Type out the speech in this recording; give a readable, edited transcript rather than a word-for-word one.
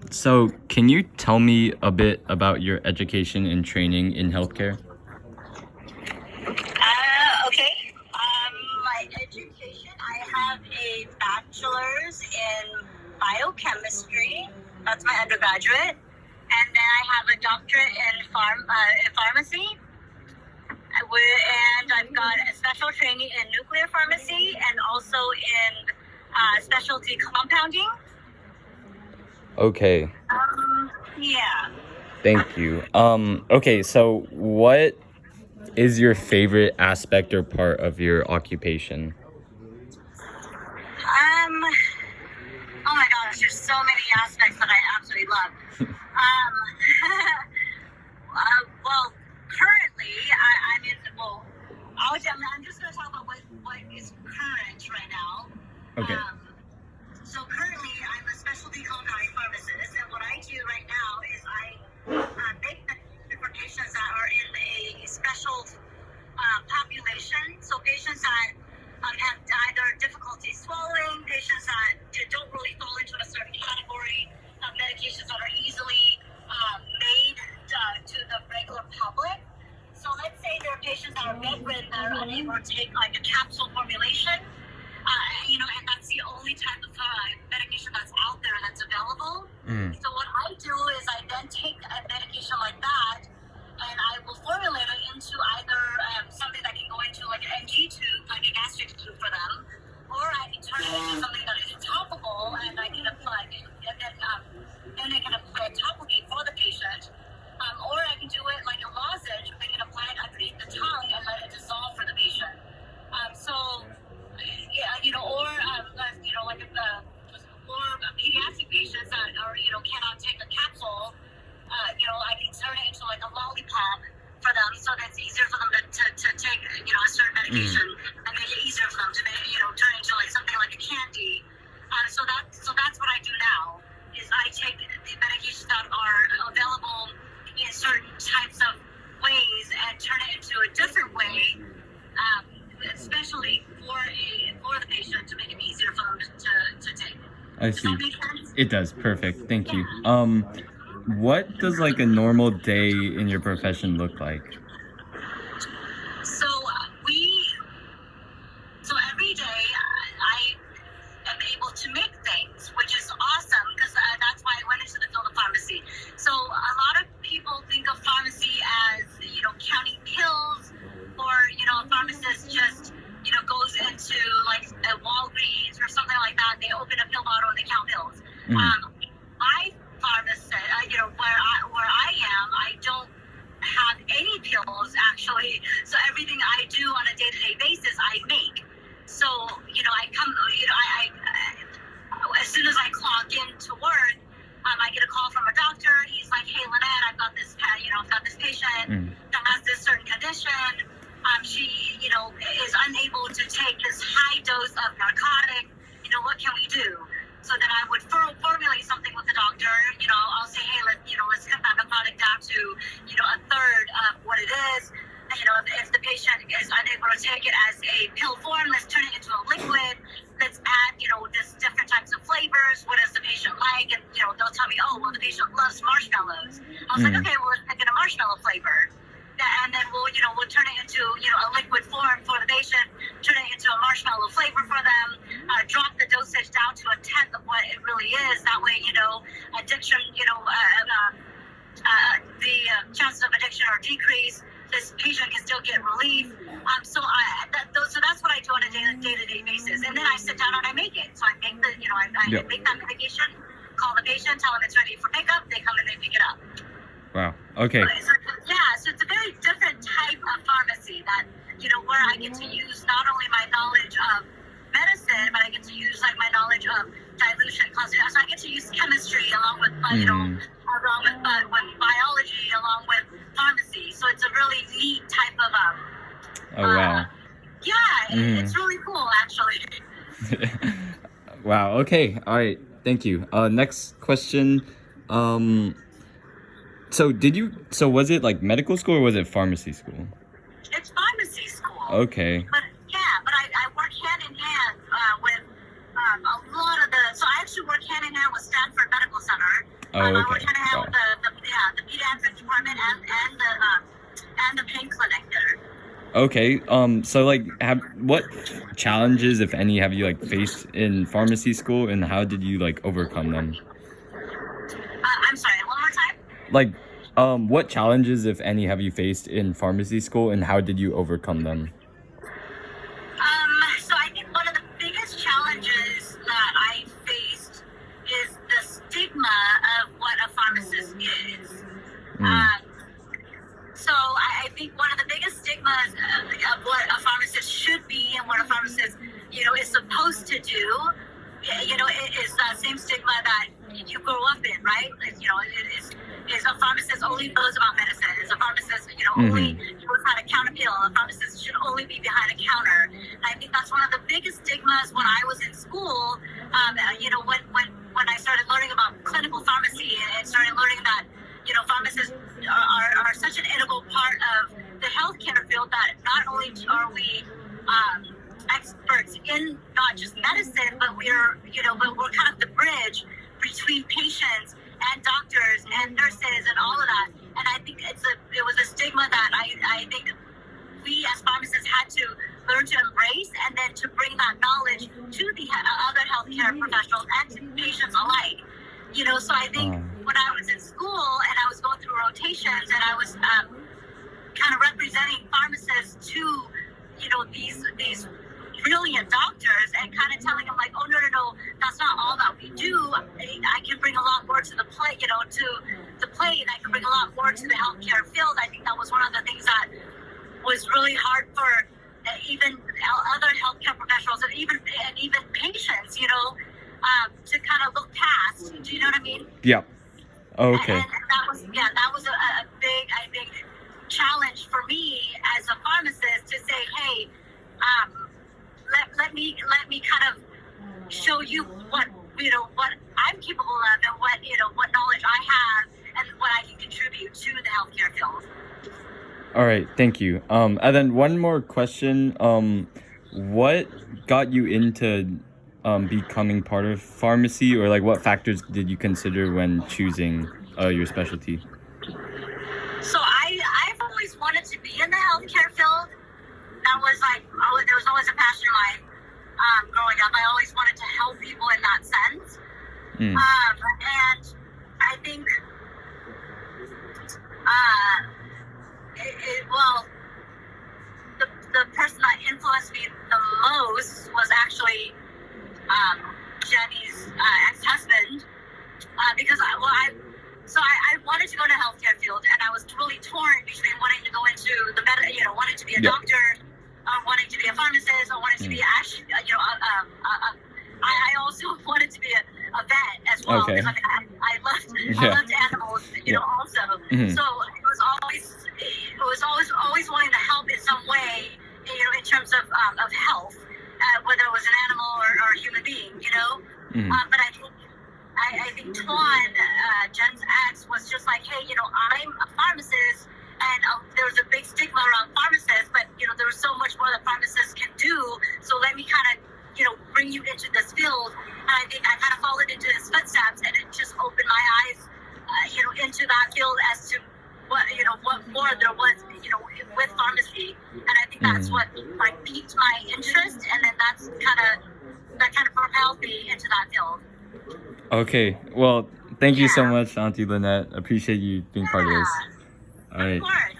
So, can you tell me a bit about your education and training in healthcare? Okay. My education, I have a bachelor's in biochemistry. That's my undergraduate. And then I have a doctorate in pharmacy. And I've got a special training in nuclear pharmacy and also in specialty compounding. Okay, Yeah. thank you. Okay, so what is your favorite aspect or part of your occupation? Um, oh my gosh, there's so many aspects that I absolutely love. Well, currently, I'm just going to talk about what is current right now. Okay. So currently, I'm a specialty compounding pharmacist, and what I do right now is I make medication for patients that are in a special population. So patients that have either difficulty swallowing, patients that don't really fall into a certain category of medications that are easily made to the regular public. So let's say there are patients that are bedridden that are unable to take like a capsule formulation, and that's the only type of medication that's out there that's available. So what I do is I then take a medication like that and I will formulate it into either something that can go into like an NG tube, like a gastric tube for them, or I can turn it into something that is topical and I can apply it, and I can apply it topically for the patient. Or I can do it like a lozenge. I can apply it underneath the tongue and let it dissolve for the patient. Like for pediatric patients that are, cannot take a capsule, I can turn it into like a lollipop for them, so that's easier for them to take, a certain medication and make it easier for them to make, turn it into like something like a candy. So that's what I do now. Is I take the medications that are available in certain types of ways and turn it into a different way, especially for the patient to make it easier for them to take. I Does see. that make sense? It does. Perfect. Thank you. Yeah. What does like a normal day in your profession look like? So so every day I am able to make things, which is awesome because that's why I went into the field of pharmacy. So a lot of people think of pharmacy as, counting pills, or, a pharmacist just, goes into like a Walgreens or something like that. They open a pill bottle and they count pills. My pharmacist, where I am, I don't have any pills actually. So everything I do on a day-to-day basis, I make. So, I come, as soon as I clock into work, I get a call from a doctor. He's like, "Hey, Lynette, I've got this patient that has this certain condition. She, is unable to take this high dose of narcotic. What can we do?" So then I would formulate something with the doctor. I'll say, "Hey, let's cut that narcotic down to, a third of what it is. If the patient is unable to take it as a pill form, let's turn it into a liquid. Let's add, this different types of flavors. What does the patient like?" And, they'll tell me, "Oh, well, the patient loves marshmallows." I was like, "Okay, well, let's make it a marshmallow flavor." And then we'll turn it into, a liquid form for the patient, turn it into a marshmallow flavor for them, drop the dosage down to a tenth of what it really is. That way, addiction, the chances of addiction are decreased. This patient can still get relief. So that's what I do on a day-to-day basis. And then I sit down and I make it. So I make I make that medication, call the patient, tell them it's ready for pickup. They come and they pick it up. Wow. Okay. So it's a very different type of pharmacy that, where I get to use not only my knowledge of medicine, but I get to use like my knowledge of dilution, concentration. So I get to use chemistry along with, with biology, along with pharmacy. So it's a really neat type of, Oh wow. it's really cool actually. Wow. Okay. All right. Thank you. Next question. So was it like medical school or was it pharmacy school? It's pharmacy school. Okay. But I work hand in hand with a lot of the. So I actually work hand in hand with Stanford Medical Center. Oh, We're okay. trying to handle Got it. the pediatric department and the pain clinic there. Okay. So like, what challenges, if any, have you like faced in pharmacy school, and how did you like overcome them? I'm sorry, one more time. Like, what challenges, if any, have you faced in pharmacy school, and how did you overcome them? So I think one of the biggest challenges that I faced is the stigma of what a pharmacist is. Mm. So I think one of the biggest stigmas of what a pharmacist should be and what a pharmacist, is supposed to do, it is that same stigma that you grow up in, right? Is a pharmacist only knows about medicine? Is a pharmacist, only knows how to count a pill? A pharmacist should only be behind a counter. And I think that's one of the biggest stigmas when I was in school. When I started learning about clinical pharmacy and started learning that, pharmacists are such an integral part of the healthcare field that not only are we experts in not just medicine, but we're kind of the bridge between patients and doctors and nurses and all of that. And I think it was a stigma that I think we as pharmacists had to learn to embrace, and then to bring that knowledge to the other healthcare professionals and to patients alike. So I think when I was in school and I was going through rotations and I was kind of representing pharmacists to, these brilliant doctors, and kind of telling them like, oh, no, that's not all that we do. I can bring a lot more to the plate, to the plate. I can bring a lot more to the healthcare field. I think that was one of the things that was really hard for even other healthcare professionals and even patients, to kind of look past. Do you know what I mean? Yeah. Okay. And that was a big, I think, challenge for me as a pharmacist to say, hey, let me kind of show you what I'm capable of, and what knowledge I have and what I can contribute to the healthcare field. All right. Thank you. And then one more question. What got you into becoming part of pharmacy, or like what factors did you consider when choosing your specialty? So I've always wanted to be in the healthcare field. That was there was always a passion of mine growing up. I always wanted to help people in that sense. And I think, the person that influenced me the most was actually Jenny's ex-husband, because I wanted to go to the healthcare field, and I was really torn between wanting to go into the wanting to be a doctor, wanting to be a pharmacist, or wanting to be I also wanted to be a vet as well, Okay. because I loved animals, also. So it was always wanting to help in some way, in terms of health, whether it was an animal or a human being, But I think Tuan, Jen's ex, was just like, hey, I'm a pharmacist, and there was a big stigma around pharmacists, but there was so much more that pharmacists can do. So let me kind of bring you into this field. And I think I kind of followed into his footsteps, and it just opened my eyes, into that field as to what more there was, with pharmacy. And I think that's what piqued my interest, and then that kind of propelled me into that field. Okay. Well, thank you so much, Auntie Lynette. Appreciate you being part of this. All right. Of course.